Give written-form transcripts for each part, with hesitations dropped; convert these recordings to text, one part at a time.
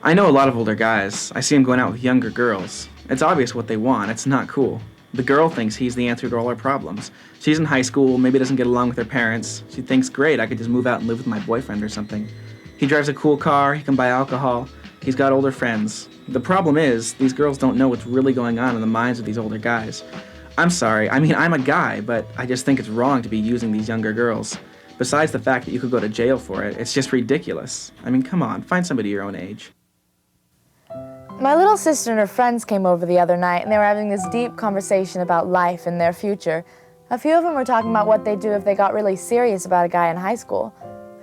I know a lot of older guys. I see them going out with younger girls. It's obvious what they want. It's not cool. The girl thinks he's the answer to all her problems. She's in high school, maybe doesn't get along with her parents. She thinks, great, I could just move out and live with my boyfriend or something. He drives a cool car, he can buy alcohol, he's got older friends. The problem is, these girls don't know what's really going on in the minds of these older guys. I'm sorry, I mean, I'm a guy, but I just think it's wrong to be using these younger girls. Besides the fact that you could go to jail for it, it's just ridiculous. I mean, come on, find somebody your own age. My little sister and her friends came over the other night, and they were having this deep conversation about life and their future. A few of them were talking about what they'd do if they got really serious about a guy in high school.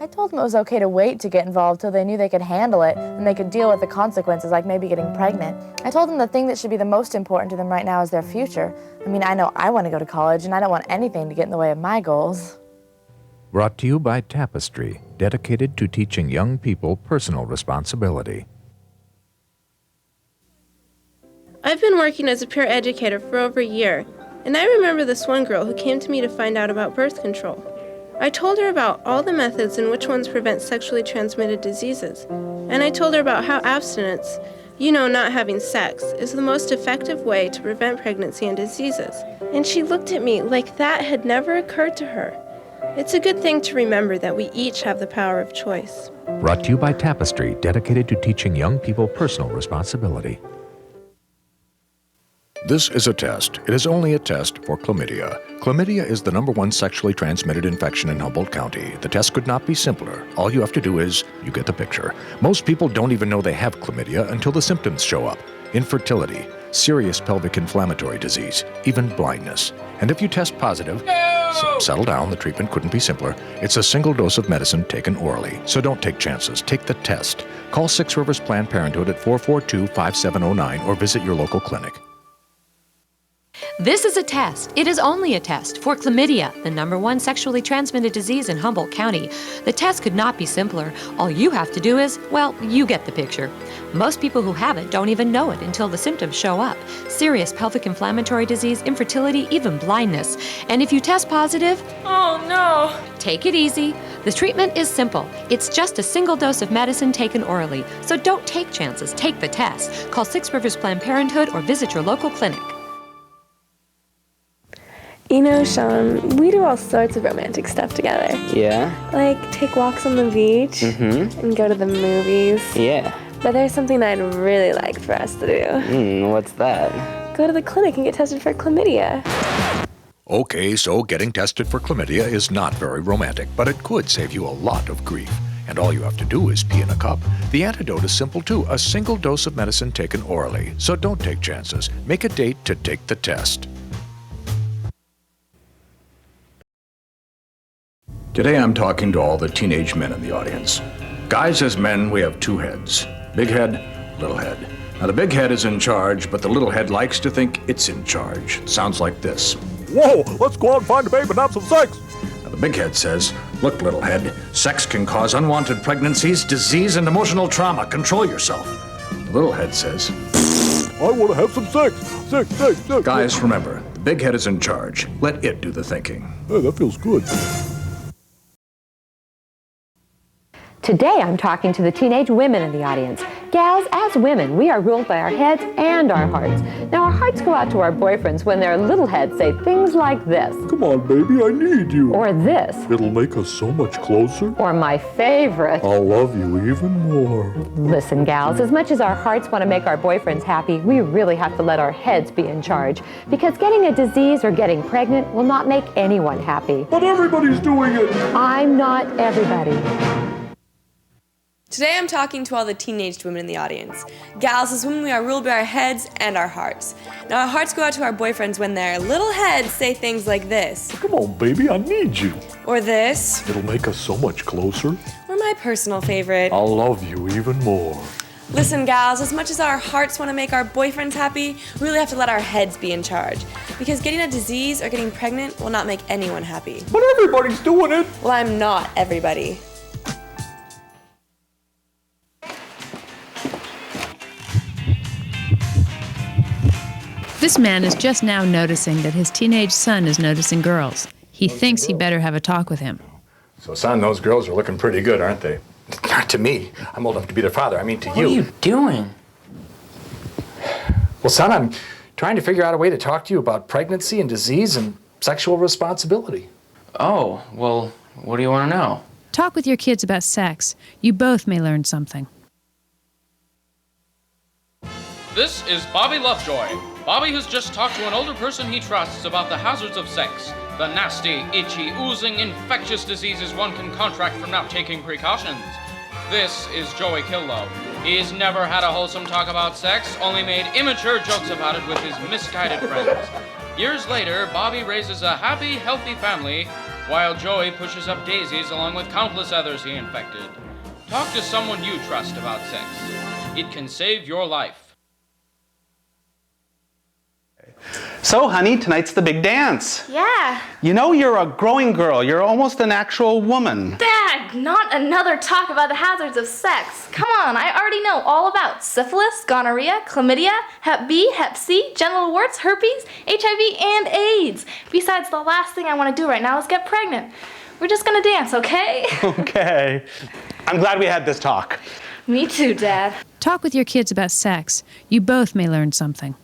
I told them it was okay to wait to get involved till they knew they could handle it and they could deal with the consequences, like maybe getting pregnant. I told them the thing that should be the most important to them right now is their future. I mean, I know I want to go to college, and I don't want anything to get in the way of my goals. Brought to you by Tapestry, dedicated to teaching young people personal responsibility. I've been working as a peer educator for over a year, and I remember this one girl who came to me to find out about birth control. I told her about all the methods and which ones prevent sexually transmitted diseases, and I told her about how abstinence, not having sex, is the most effective way to prevent pregnancy and diseases. And she looked at me like that had never occurred to her. It's a good thing to remember that we each have the power of choice. Brought to you by Tapestry, dedicated to teaching young people personal responsibility. This is a test. It is only a test for chlamydia. Chlamydia is the #1 sexually transmitted infection in Humboldt County. The test could not be simpler. All you have to do is, you get the picture. Most people don't even know they have chlamydia until the symptoms show up. Infertility, serious pelvic inflammatory disease, even blindness. And if you test positive, settle down, the treatment couldn't be simpler. It's a single dose of medicine taken orally. So don't take chances. Take the test. Call Six Rivers Planned Parenthood at 442-5709 or visit your local clinic. This is a test. It is only a test for chlamydia, the #1 sexually transmitted disease in Humboldt County. The test could not be simpler. All you have to do is, you get the picture. Most people who have it don't even know it until the symptoms show up. Serious pelvic inflammatory disease, infertility, even blindness. And if you test positive, Oh no! take it easy. The treatment is simple. It's just a single dose of medicine taken orally. So don't take chances. Take the test. Call Six Rivers Planned Parenthood or visit your local clinic. Sean, we do all sorts of romantic stuff together. Yeah? Like take walks on the beach and go to the movies. Yeah. But there's something I'd really like for us to do. What's that? Go to the clinic and get tested for chlamydia. Okay, so getting tested for chlamydia is not very romantic, but it could save you a lot of grief. And all you have to do is pee in a cup. The antidote is simple too, a single dose of medicine taken orally. So don't take chances. Make a date to take the test. Today I'm talking to all the teenage men in the audience. Guys, as men, we have two heads. Big head, little head. Now the big head is in charge, but the little head likes to think it's in charge. Sounds like this. Whoa, let's go out and find a babe and have some sex. Now the big head says, look, little head, sex can cause unwanted pregnancies, disease, and emotional trauma. Control yourself. The little head says, I want to have some sex. Sex. Guys, remember, the big head is in charge. Let it do the thinking. Hey, that feels good. Today I'm talking to the teenage women in the audience. Gals, as women, we are ruled by our heads and our hearts. Now our hearts go out to our boyfriends when their little heads say things like this. Come on, baby, I need you. Or this. It'll make us so much closer. Or my favorite. I'll love you even more. Listen, gals, as much as our hearts want to make our boyfriends happy, we really have to let our heads be in charge. Because getting a disease or getting pregnant will not make anyone happy. But everybody's doing it. I'm not everybody. Today I'm talking to all the teenaged women in the audience. Gals, as women, we are ruled by our heads and our hearts. Now our hearts go out to our boyfriends when their little heads say things like this. Come on, baby, I need you. Or this. It'll make us so much closer. Or my personal favorite. I'll love you even more. Listen, gals, as much as our hearts want to make our boyfriends happy, we really have to let our heads be in charge. Because getting a disease or getting pregnant will not make anyone happy. But everybody's doing it. Well, I'm not everybody. This man is just now noticing that his teenage son is noticing girls. He thinks he better have a talk with him. So, son, those girls are looking pretty good, aren't they? Not to me. I'm old enough to be their father. I mean to you. What are you doing? Well, son, I'm trying to figure out a way to talk to you about pregnancy and disease and sexual responsibility. Oh, well, what do you want to know? Talk with your kids about sex. You both may learn something. This is Bobby Lovejoy. Bobby has just talked to an older person he trusts about the hazards of sex. The nasty, itchy, oozing, infectious diseases one can contract from not taking precautions. This is Joey Killow. He's never had a wholesome talk about sex, only made immature jokes about it with his misguided friends. Years later, Bobby raises a happy, healthy family, while Joey pushes up daisies along with countless others he infected. Talk to someone you trust about sex. It can save your life. So, honey, tonight's the big dance. Yeah. You know, you're a growing girl. You're almost an actual woman. Dad, not another talk about the hazards of sex. Come on, I already know all about syphilis, gonorrhea, chlamydia, Hep B, Hep C, genital warts, herpes, HIV, and AIDS. Besides, the last thing I want to do right now is get pregnant. We're just gonna dance, okay? Okay. I'm glad we had this talk. Me too, Dad. Talk with your kids about sex. You both may learn something.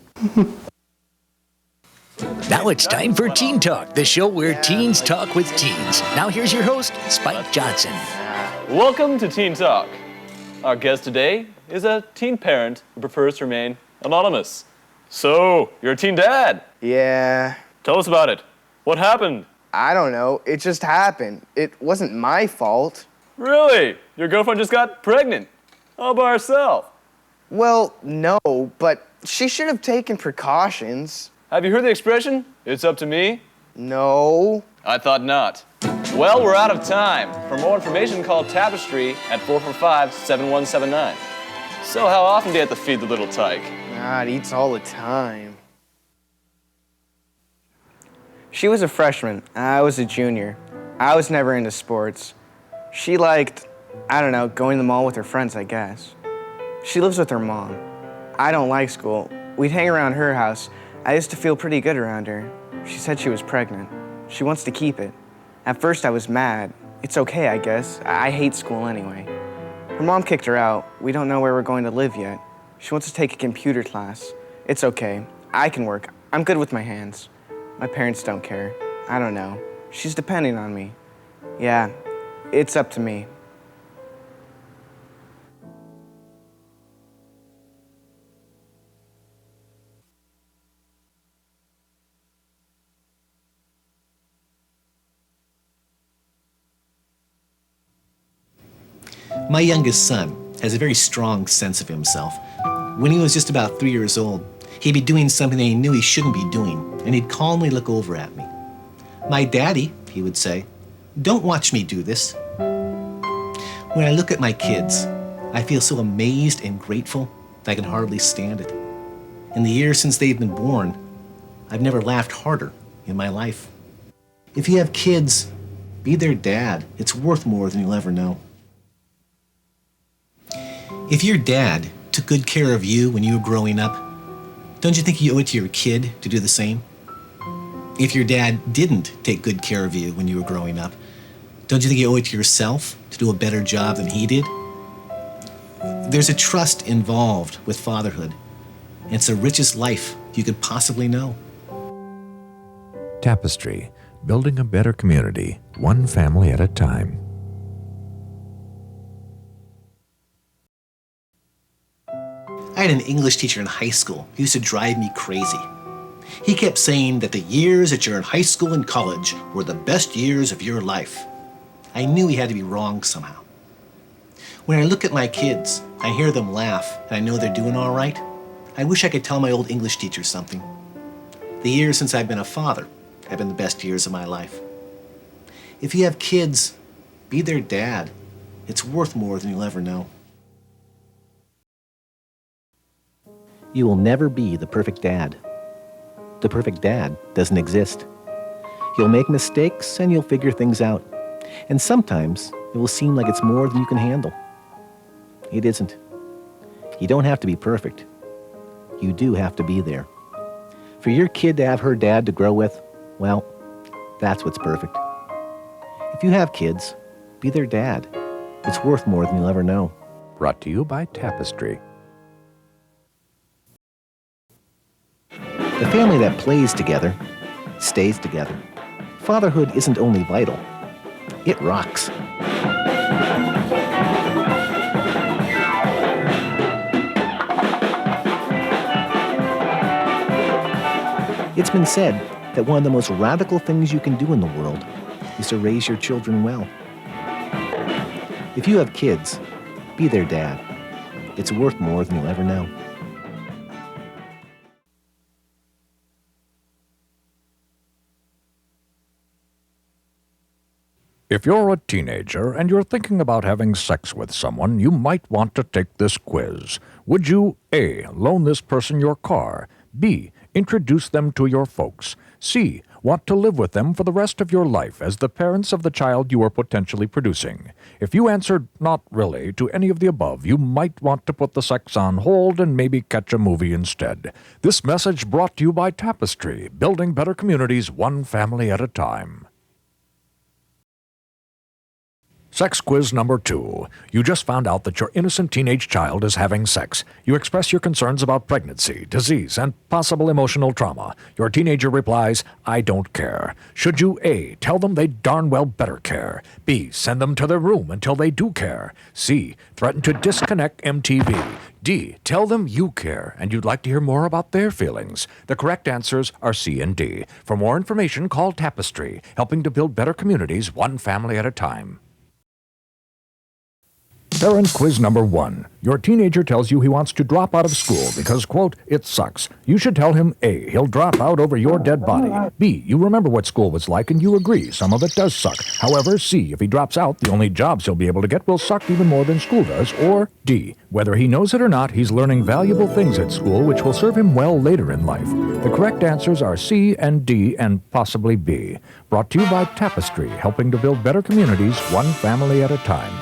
Now it's time for Teen Talk, the show where teens talk with teens. Now here's your host, Spike Johnson. Welcome to Teen Talk. Our guest today is a teen parent who prefers to remain anonymous. So, you're a teen dad? Yeah. Tell us about it. What happened? I don't know. It just happened. It wasn't my fault. Really? Your girlfriend just got pregnant? All by herself? Well, no, but she should have taken precautions. Have you heard the expression, it's up to me? No. I thought not. Well, we're out of time. For more information, call Tapestry at 445-7179. So how often do you have to feed the little tyke? Nah, it eats all the time. She was a freshman. I was a junior. I was never into sports. She liked, I don't know, going to the mall with her friends, I guess. She lives with her mom. I don't like school. We'd hang around her house. I used to feel pretty good around her. She said she was pregnant. She wants to keep it. At first I was mad. It's okay, I guess. I hate school anyway. Her mom kicked her out. We don't know where we're going to live yet. She wants to take a computer class. It's okay. I can work. I'm good with my hands. My parents don't care. I don't know. She's depending on me. Yeah, it's up to me. My youngest son has a very strong sense of himself. When he was just about 3 years old, he'd be doing something that he knew he shouldn't be doing, and he'd calmly look over at me. "My daddy," he would say, "don't watch me do this." When I look at my kids, I feel so amazed and grateful that I can hardly stand it. In the years since they've been born, I've never laughed harder in my life. If you have kids, be their dad. It's worth more than you'll ever know. If your dad took good care of you when you were growing up, don't you think you owe it to your kid to do the same? If your dad didn't take good care of you when you were growing up, don't you think you owe it to yourself to do a better job than he did? There's a trust involved with fatherhood, and it's the richest life you could possibly know. Tapestry, building a better community, one family at a time. I had an English teacher in high school who used to drive me crazy. He kept saying that the years that you're in high school and college were the best years of your life. I knew he had to be wrong somehow. When I look at my kids, I hear them laugh, and I know they're doing all right. I wish I could tell my old English teacher something. The years since I've been a father have been the best years of my life. If you have kids, be their dad. It's worth more than you'll ever know. You will never be the perfect dad. The perfect dad doesn't exist. You'll make mistakes and you'll figure things out. And sometimes it will seem like it's more than you can handle. It isn't. You don't have to be perfect. You do have to be there. For your kid to have her dad to grow with, well, that's what's perfect. If you have kids, be their dad. It's worth more than you'll ever know. Brought to you by Tapestry. The family that plays together stays together. Fatherhood isn't only vital, it rocks. It's been said that one of the most radical things you can do in the world is to raise your children well. If you have kids, be their dad. It's worth more than you'll ever know. If you're a teenager and you're thinking about having sex with someone, you might want to take this quiz. Would you A, loan this person your car, B, introduce them to your folks, C, want to live with them for the rest of your life as the parents of the child you are potentially producing? If you answered not really to any of the above, you might want to put the sex on hold and maybe catch a movie instead. This message brought to you by Tapestry, building better communities one family at a time. Sex quiz number 2. You just found out that your innocent teenage child is having sex. You express your concerns about pregnancy, disease, and possible emotional trauma. Your teenager replies, I don't care. Should you A, tell them they darn well better care? B, send them to their room until they do care? C, threaten to disconnect MTV? D, tell them you care and you'd like to hear more about their feelings? The correct answers are C and D. For more information, call Tapestry, helping to build better communities one family at a time. Parent quiz number 1. Your teenager tells you he wants to drop out of school because, quote, it sucks. You should tell him A, he'll drop out over your dead body. B, you remember what school was like and you agree some of it does suck. However, C, if he drops out, the only jobs he'll be able to get will suck even more than school does. Or D, whether he knows it or not, he's learning valuable things at school which will serve him well later in life. The correct answers are C and D and possibly B. Brought to you by Tapestry, helping to build better communities one family at a time.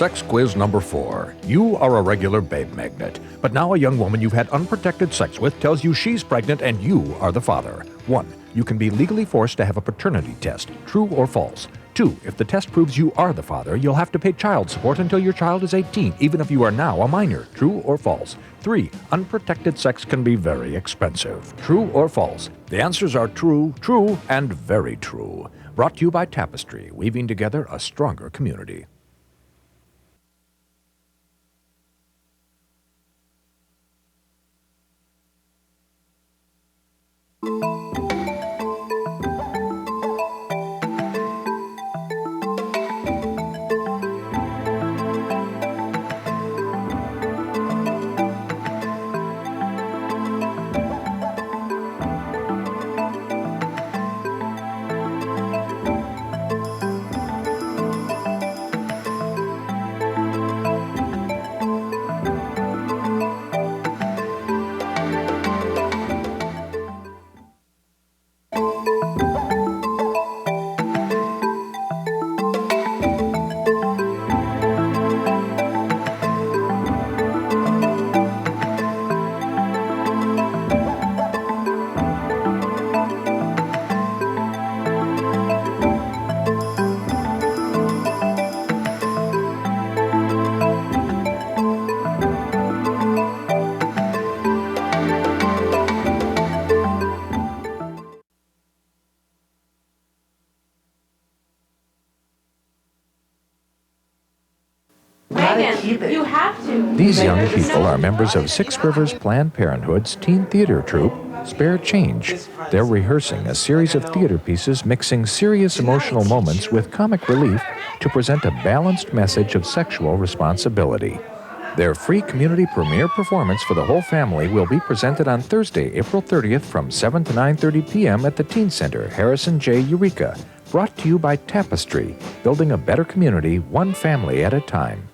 Sex quiz number 4. You are a regular babe magnet, but now a young woman you've had unprotected sex with tells you she's pregnant and you are the father. 1. You can be legally forced to have a paternity test, true or false. 2. If the test proves you are the father, you'll have to pay child support until your child is 18, even if you are now a minor, true or false. 3. Unprotected sex can be very expensive, true or false. The answers are true, true, and very true. Brought to you by Tapestry, weaving together a stronger community. You have to. These young people are members of Six Rivers Planned Parenthood's teen theater troupe, Spare Change. They're rehearsing a series of theater pieces mixing serious emotional moments with comic relief to present a balanced message of sexual responsibility. Their free community premiere performance for the whole family will be presented on Thursday, April 30th from 7 to 9:30 p.m. at the Teen Center, Harrison J. Eureka. Brought to you by Tapestry, building a better community one family at a time.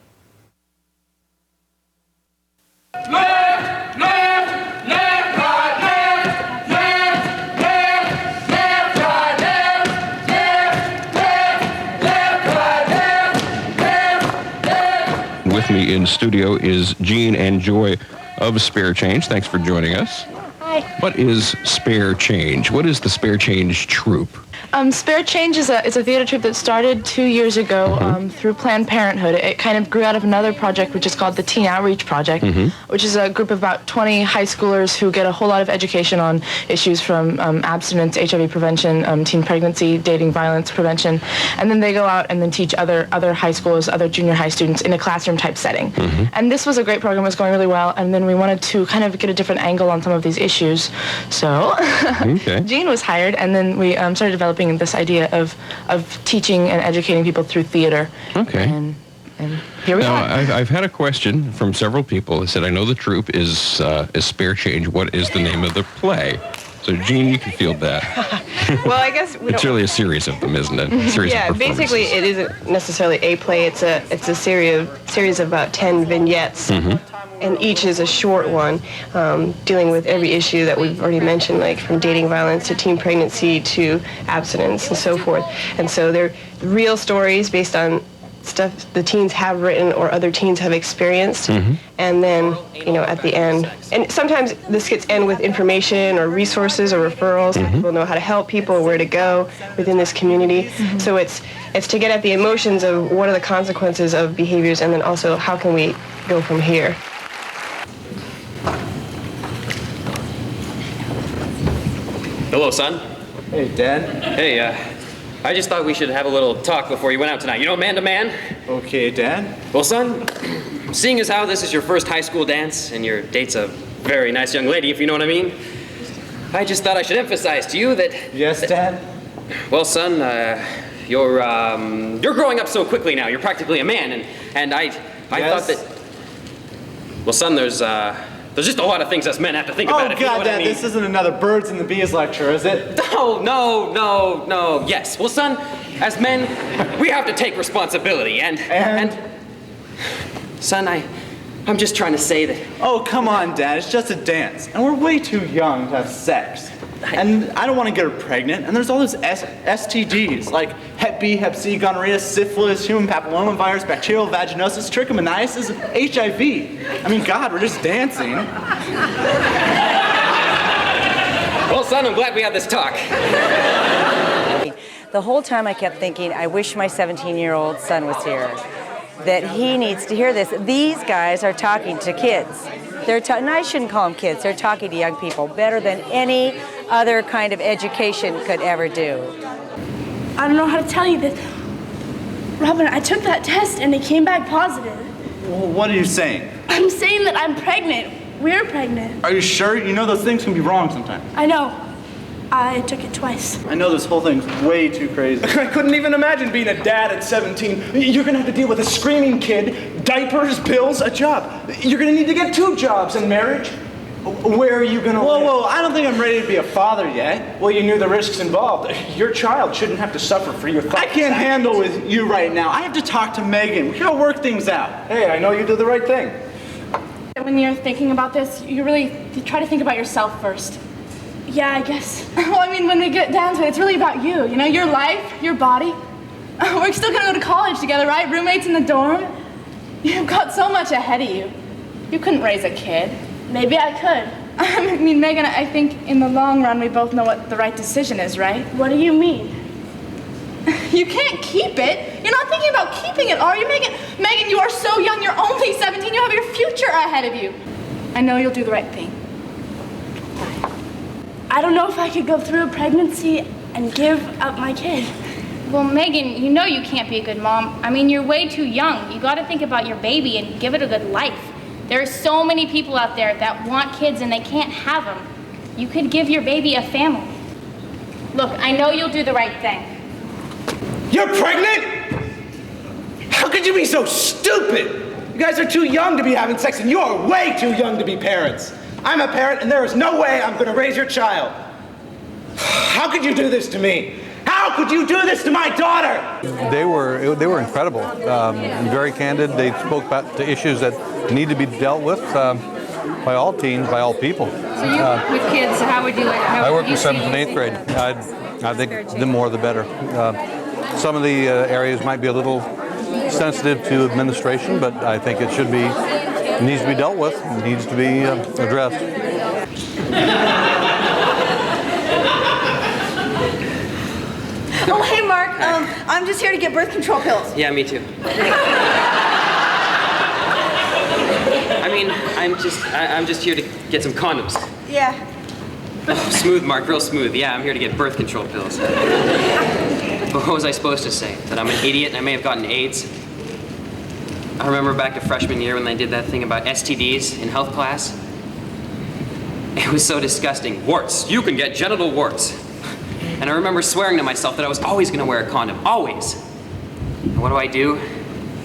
With me in studio is Jean and Joy of Spare Change. Thanks for joining us. Hi. What is Spare Change? What is the Spare Change troupe? Spare Change is a theater troupe that started 2 years ago through Planned Parenthood. It kind of grew out of another project which is called the Teen Outreach Project, which is a group of about 20 high schoolers who get a whole lot of education on issues from abstinence, HIV prevention, teen pregnancy, dating violence prevention, and then they go out and then teach other high schoolers, other junior high students in a classroom type setting. And this was a great program, it was going really well, and then we wanted to kind of get a different angle on some of these issues. So Jean was hired, and then we started developing this idea of teaching and educating people through theater. Okay. And here we now, are. I've had a question from several people that said, I know the troupe is Spare Change. What is the name of the play? So, Jean, you can field that. Well, I guess it's really a series of them, isn't it? A series yeah, of basically, it isn't necessarily a play. It's a series of about 10 vignettes. And each is a short one, dealing with every issue that we've already mentioned, like from dating violence to teen pregnancy to abstinence and so forth. And so they're real stories based on stuff the teens have written or other teens have experienced. And then, at the end, and sometimes the skits end with information or resources or referrals, so people know how to help people, where to go within this community. So it's to get at the emotions of what are the consequences of behaviors, and then also how can we go from here. Hello, son. Hey, Dad. Hey, I just thought we should have a little talk before you went out tonight. Man to man. Okay, Dad. Well, son, seeing as how this is your first high school dance and your date's a very nice young lady, if you know what I mean, I just thought I should emphasize to you that... Yes, Dad? Well, son, you're growing up so quickly now. You're practically a man, and I thought that... Well, son, there's just a lot of things us men have to think about. Oh, God, Dad, this isn't another birds and the bees lecture, is it? No. Yes. Well, son, as men, we have to take responsibility, and son, I'm just trying to say that... Oh, come on, Dad, it's just a dance, and we're way too young to have sex. And I don't want to get her pregnant, and there's all those STDs, like Hep B, Hep C, gonorrhea, syphilis, human papillomavirus, bacterial vaginosis, trichomoniasis, and HIV. I mean, God, we're just dancing. Well, son, I'm glad we had this talk. The whole time I kept thinking, I wish my 17-year-old son was here, that he needs to hear this. These guys are talking to kids. And I shouldn't call them kids, they're talking to young people better than any other kind of education could ever do. I don't know how to tell you this. Robin, I took that test and it came back positive. Well, what are you saying? I'm saying that I'm pregnant. We're pregnant. Are you sure? You know those things can be wrong sometimes. I know. I took it twice. I know this whole thing's way too crazy. I couldn't even imagine being a dad at 17. You're gonna have to deal with a screaming kid, diapers, bills, a job. You're gonna need to get 2 jobs in marriage. Where are you gonna live? Whoa, I don't think I'm ready to be a father yet. Well, you knew the risks involved. Your child shouldn't have to suffer for your thoughts. I can't handle with you right now. I have to talk to Megan. We gotta work things out. Hey, I know you did the right thing. When you're thinking about this, you try to think about yourself first. Yeah, I guess. Well, I mean, when we get down to it, it's really about you. Your life, your body. We're still gonna go to college together, right? Roommates in the dorm. You've got so much ahead of you. You couldn't raise a kid. Maybe I could. I mean, Megan, I think in the long run, we both know what the right decision is, right? What do you mean? You can't keep it. You're not thinking about keeping it, are you, Megan? Megan, you are so young. You're only 17. You have your future ahead of you. I know you'll do the right thing. I don't know if I could go through a pregnancy and give up my kid. Well, Megan, you know you can't be a good mom. I mean, you're way too young. You gotta think about your baby and give it a good life. There are so many people out there that want kids and they can't have them. You could give your baby a family. Look, I know you'll do the right thing. You're pregnant? How could you be so stupid? You guys are too young to be having sex, and you're way too young to be parents. I'm a parent, and there is no way I'm going to raise your child. How could you do this to me? How could you do this to my daughter? They were incredible, very candid. They spoke about the issues that need to be dealt with by all teens, by all people. So you work with kids, how would you... I work with 7th and 8th grade. I think the more the better. Some of the areas might be a little sensitive to administration, but I think it needs to be dealt with, needs to be addressed. Oh, hey, Mark. I'm just here to get birth control pills. Yeah, me too. I mean, I'm just here to get some condoms. Yeah. Oh, smooth, Mark, real smooth. Yeah, I'm here to get birth control pills. But what was I supposed to say? That I'm an idiot and I may have gotten AIDS? I remember back to freshman year when they did that thing about STDs in health class. It was so disgusting. Warts. You can get genital warts. And I remember swearing to myself that I was always going to wear a condom. Always. And what do?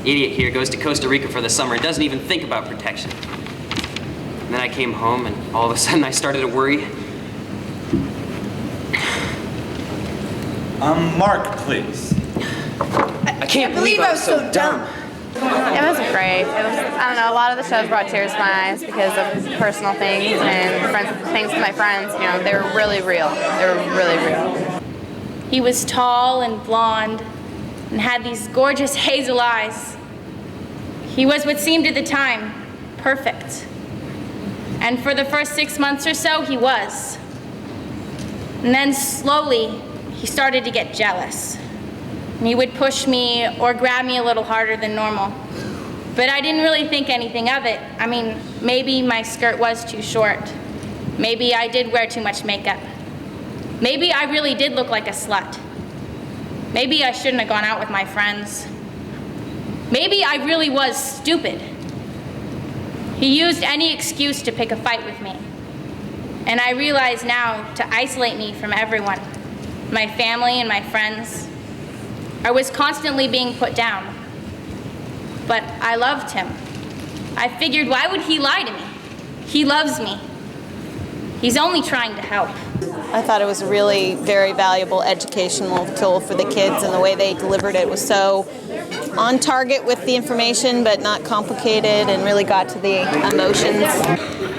Idiot here goes to Costa Rica for the summer and doesn't even think about protection. And then I came home and all of a sudden I started to worry. Mark, please. I can't believe I was so dumb. It was great. It was, I don't know, a lot of the shows brought tears to my eyes because of personal things and things with my friends. You know, they were really real. They were really real. He was tall and blonde and had these gorgeous hazel eyes. He was what seemed at the time perfect. And for the first 6 months or so, he was. And then slowly, he started to get jealous. And he would push me or grab me a little harder than normal. But I didn't really think anything of it. I mean, maybe my skirt was too short. Maybe I did wear too much makeup. Maybe I really did look like a slut. Maybe I shouldn't have gone out with my friends. Maybe I really was stupid. He used any excuse to pick a fight with me. And I realize now to isolate me from everyone, my family and my friends. I was constantly being put down. But I loved him. I figured, why would he lie to me? He loves me. He's only trying to help. I thought it was a really very valuable educational tool for the kids, and the way they delivered it was so on target with the information, but not complicated, and really got to the emotions.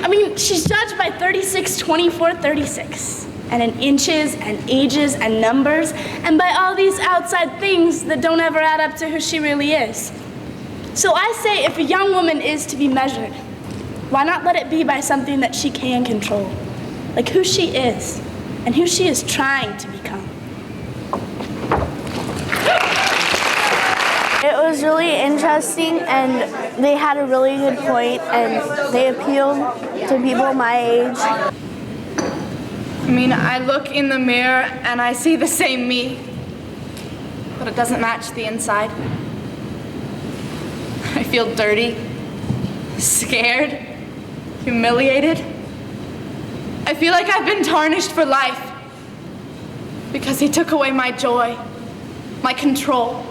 I mean, she's judged by 36, 24, 36. And in inches and ages and numbers, and by all these outside things that don't ever add up to who she really is. So I say, if a young woman is to be measured, why not let it be by something that she can control? Like who she is, and who she is trying to become. It was really interesting, and they had a really good point, and they appealed to people my age. I mean, I look in the mirror and I see the same me, but it doesn't match the inside. I feel dirty, scared, humiliated. I feel like I've been tarnished for life because he took away my joy, my control,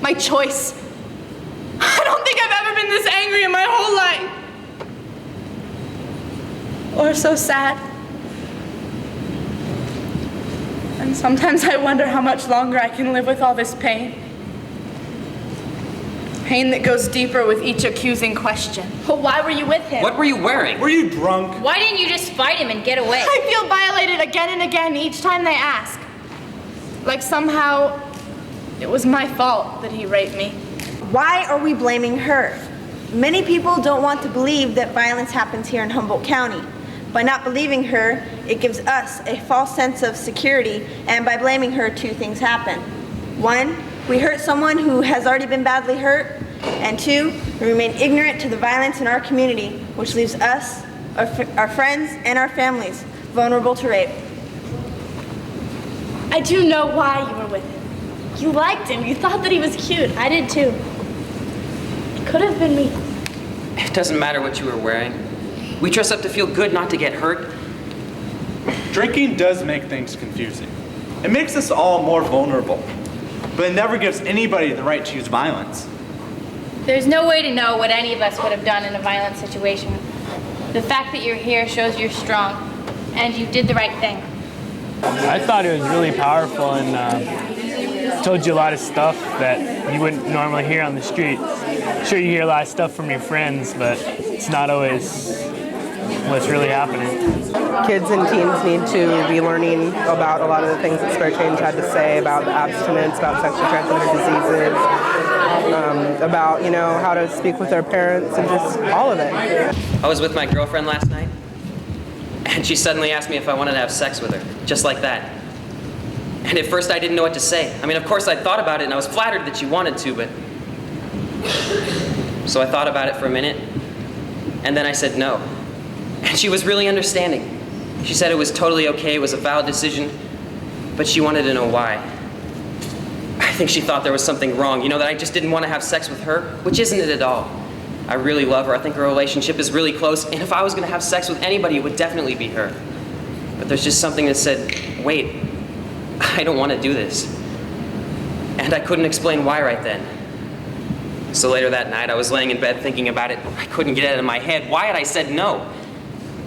my choice. I don't think I've ever been this angry in my whole life. Or so sad. And sometimes I wonder how much longer I can live with all this pain. Pain that goes deeper with each accusing question. But why were you with him? What were you wearing? Were you drunk? Why didn't you just fight him and get away? I feel violated again and again each time they ask. Like somehow it was my fault that he raped me. Why are we blaming her? Many people don't want to believe that violence happens here in Humboldt County. By not believing her, it gives us a false sense of security, and by blaming her, two things happen. One, we hurt someone who has already been badly hurt, and two, we remain ignorant to the violence in our community, which leaves us, our friends, and our families vulnerable to rape. I do know why you were with him. You liked him. You thought that he was cute. I did too. It could have been me. It doesn't matter what you were wearing. We dress up to feel good, not to get hurt. Drinking does make things confusing. It makes us all more vulnerable, but it never gives anybody the right to use violence. There's no way to know what any of us would have done in a violent situation. The fact that you're here shows you're strong, and you did the right thing. I thought it was really powerful and told you a lot of stuff that you wouldn't normally hear on the street. Sure, you hear a lot of stuff from your friends, but it's not always what's really happening. Kids and teens need to be learning about a lot of the things that Spare Change had to say about the abstinence, about sexually transmitted diseases, about, you know, how to speak with their parents, and just all of it. I was with my girlfriend last night, and she suddenly asked me if I wanted to have sex with her, just like that. And at first I didn't know what to say. I mean, of course I thought about it and I was flattered that she wanted to, but... So I thought about it for a minute, and then I said no. And she was really understanding. She said it was totally okay, it was a valid decision, but she wanted to know why. I think she thought there was something wrong, you know, that I just didn't want to have sex with her, which isn't it at all. I really love her, I think our relationship is really close, and if I was gonna have sex with anybody, it would definitely be her. But there's just something that said, wait, I don't want to do this. And I couldn't explain why right then. So later that night, I was laying in bed thinking about it. I couldn't get it out of my head. Why had I said no?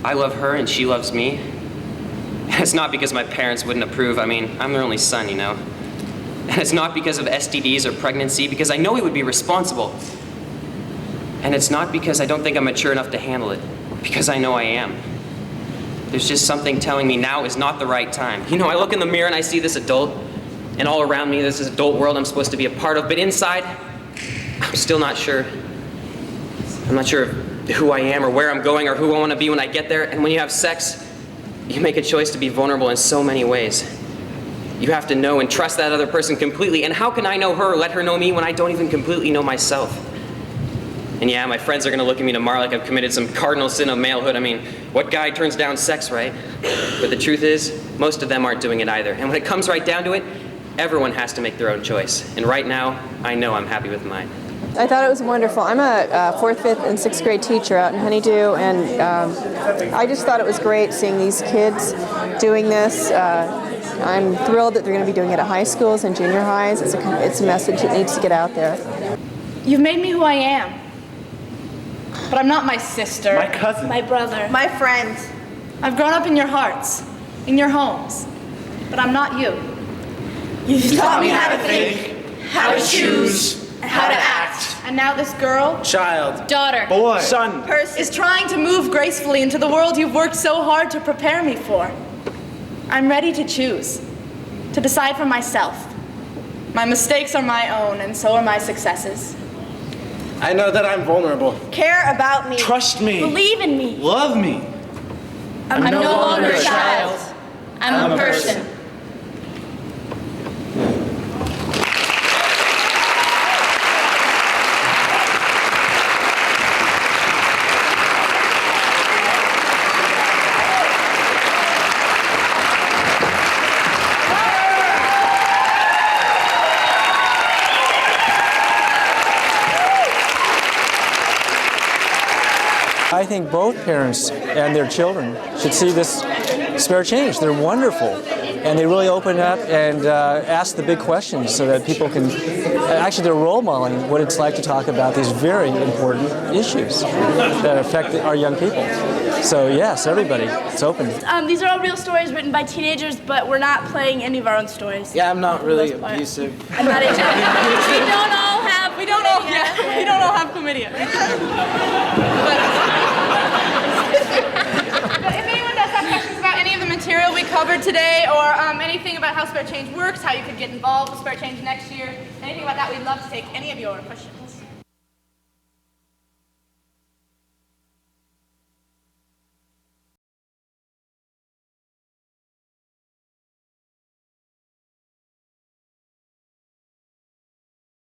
I love her and she loves me. And it's not because my parents wouldn't approve. I mean, I'm their only son, you know. And it's not because of STDs or pregnancy, because I know he would be responsible. And it's not because I don't think I'm mature enough to handle it, because I know I am. There's just something telling me now is not the right time. You know, I look in the mirror and I see this adult, and all around me there's this adult world I'm supposed to be a part of, but inside, I'm still not sure. I'm not sure who I am or where I'm going or who I want to be when I get there. And when you have sex, you make a choice to be vulnerable in so many ways. You have to know and trust that other person completely. And how can I know her or let her know me when I don't even completely know myself? And yeah, my friends are going to look at me tomorrow like I've committed some cardinal sin of malehood. I mean, what guy turns down sex, right? But the truth is, most of them aren't doing it either. And when it comes right down to it, everyone has to make their own choice. And right now, I know I'm happy with mine. I thought it was wonderful. I'm a 4th, 5th, and 6th grade teacher out in Honeydew, and I just thought it was great seeing these kids doing this. I'm thrilled that they're going to be doing it at high schools and junior highs. It's a message that needs to get out there. You've made me who I am. But I'm not my sister. My cousin. My brother. My friends. I've grown up in your hearts, in your homes. But I'm not you. You've taught me how to think, how to choose, and how to act. And now this girl, Child. daughter, Boy. Son. person is trying to move gracefully into the world you've worked so hard to prepare me for. I'm ready to choose, to decide for myself. My mistakes are my own, and so are my successes. I know that I'm vulnerable. Care about me. Trust me. Believe in me. Love me. I'm no longer a child. I'm a person. I think both parents and their children should see this spare change. They're wonderful, and they really open up and ask the big questions so that people can, actually they're role modeling what it's like to talk about these very important issues that affect our young people. So yes, everybody, it's open. These are all real stories written by teenagers, but we're not playing any of our own stories. Yeah, I'm not really abusive. I'm not into it. We don't all have chlamydia. But if anyone does have questions about any of the material we covered today, or anything about how Spare Change works, how you could get involved with Spare Change next year, anything about that, we'd love to take any of your questions.